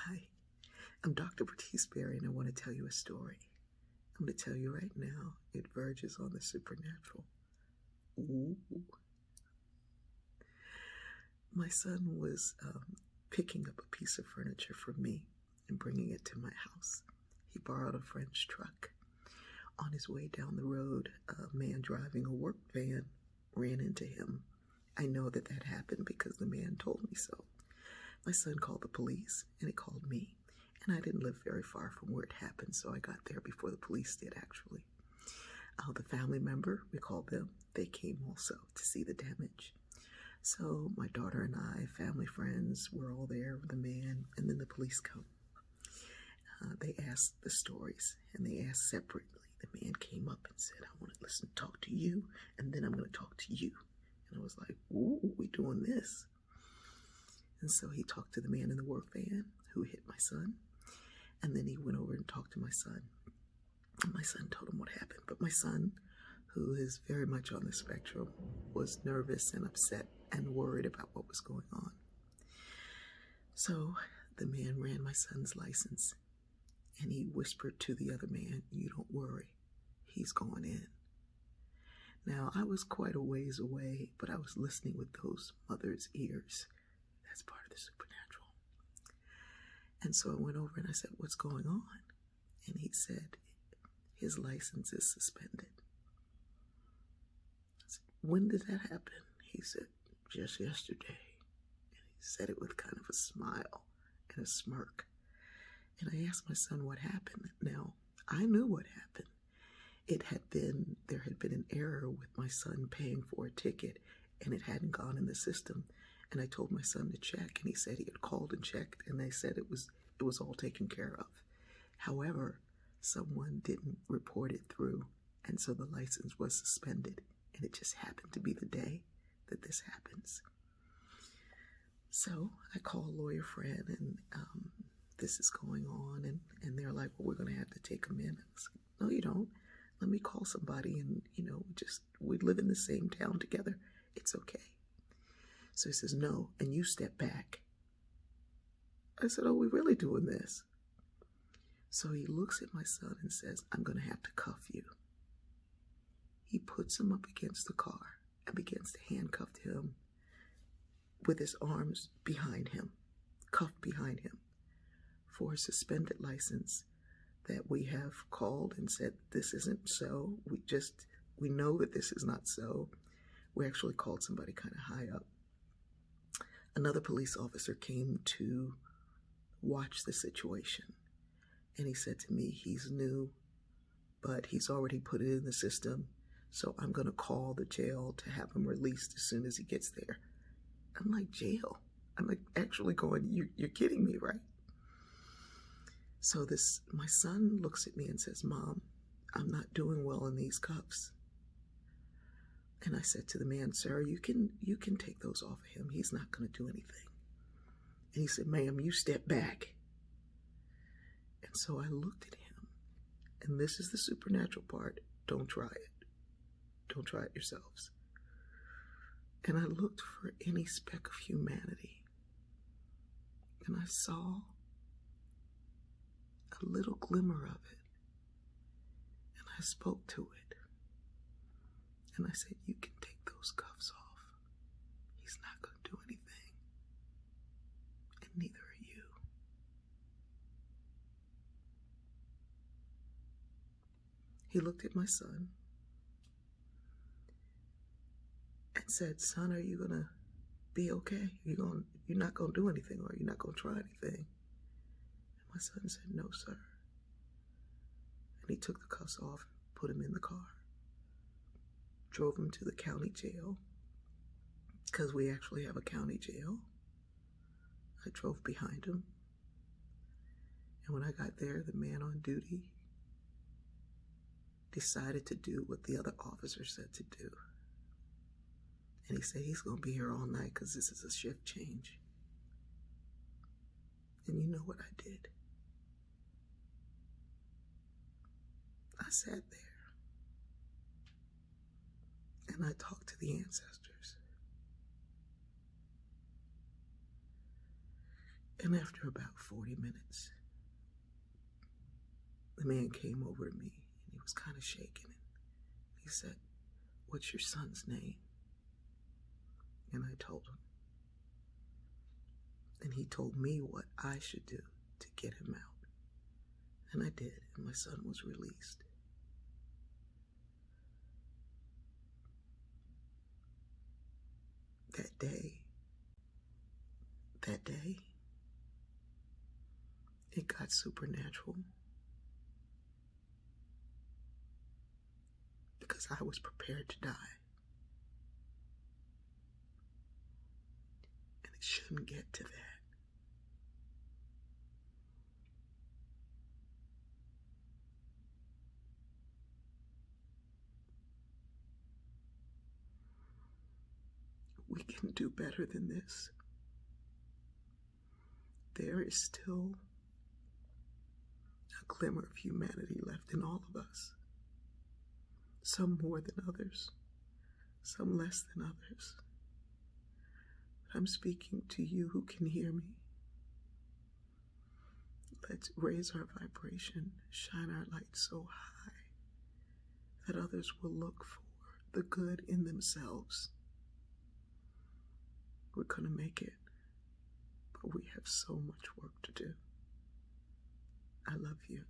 Hi, I'm Dr. Bertice Berry, and I want to tell you a story. I'm going to tell you right now, it verges on the supernatural. Ooh. My son was picking up a piece of furniture for me and bringing it to my house. He borrowed a French truck. On his way down the road, a man driving a work van ran into him. I know that happened because the man told me so. My son called the police, and he called me. And I didn't live very far from where it happened, so I got there before the police did, actually. The family member, we called them, they came also to see the damage. So my daughter and I, family, friends, we're all there with the man, and then the police come. They asked the stories, and they asked separately. The man came up and said, I want to talk to you, and then I'm going to talk to you. And I was like, ooh, we doing this. And so he talked to the man in the work van who hit my son. And then he went over and talked to my son. And my son told him what happened. But my son, who is very much on the spectrum, was nervous and upset and worried about what was going on. So the man ran my son's license. And he whispered to the other man, you don't worry, he's going in. Now, I was quite a ways away, but I was listening with those mother's ears. That's part of the supernatural. And so I went over and I said, what's going on? And he said, his license is suspended. I said, when did that happen? He said, just yesterday. And he said it with kind of a smile and a smirk. And I asked my son what happened. Now, I knew what happened. There had been an error with my son paying for a ticket, and it hadn't gone in the system. And I told my son to check, and he said he had called and checked, and they said it was all taken care of. However, someone didn't report it through, and so the license was suspended, and it just happened to be the day that this happens. So I call a lawyer friend, and this is going on, and they're like, well, we're going to have to take him in. I was like, no, you don't. Let me call somebody, and, we live in the same town together. It's okay. So he says, no, and you step back. I said, oh, we're really doing this? So he looks at my son and says, I'm going to have to cuff you. He puts him up against the car and begins to handcuff him with his arms behind him, cuffed behind him, for a suspended license that we have called and said, this isn't so. We know that this is not so. We actually called somebody kind of high up. Another police officer came to watch the situation, and he said to me, he's new, but he's already put it in the system, so I'm going to call the jail to have him released as soon as he gets there. I'm like, jail? I'm like, actually going, you're kidding me, right? So my son looks at me and says, Mom, I'm not doing well in these cuffs. And I said to the man, sir, you can take those off of him. He's not going to do anything. And he said, ma'am, you step back. And so I looked at him, and this is the supernatural part. Don't try it. Don't try it yourselves. And I looked for any speck of humanity, and I saw a little glimmer of it, and I spoke to it, and I said, you can take those cuffs off. He's not going to do anything, and neither are you. He looked at my son and said, son, are you going to be okay? You're not going to do anything, or you're not going to try anything? And my son said, no, sir. And he took the cuffs off, put him in the car, drove him to the county jail, because we actually have a county jail. I drove behind him. And when I got there, the man on duty decided to do what the other officer said to do. And he said he's going to be here all night because this is a shift change. And you know what I did? I sat there and I talked to the ancestors. And after about 40 minutes, the man came over to me and he was kind of shaking. And he said, "What's your son's name?" And I told him. And he told me what I should do to get him out. And I did, and my son was released. That day, it got supernatural because I was prepared to die. And it shouldn't get to that. We can do better than this. There is still a glimmer of humanity left in all of us. Some more than others, some less than others. But I'm speaking to you who can hear me. Let's raise our vibration, shine our light so high that others will look for the good in themselves. We're going to make it, but we have so much work to do. I love you.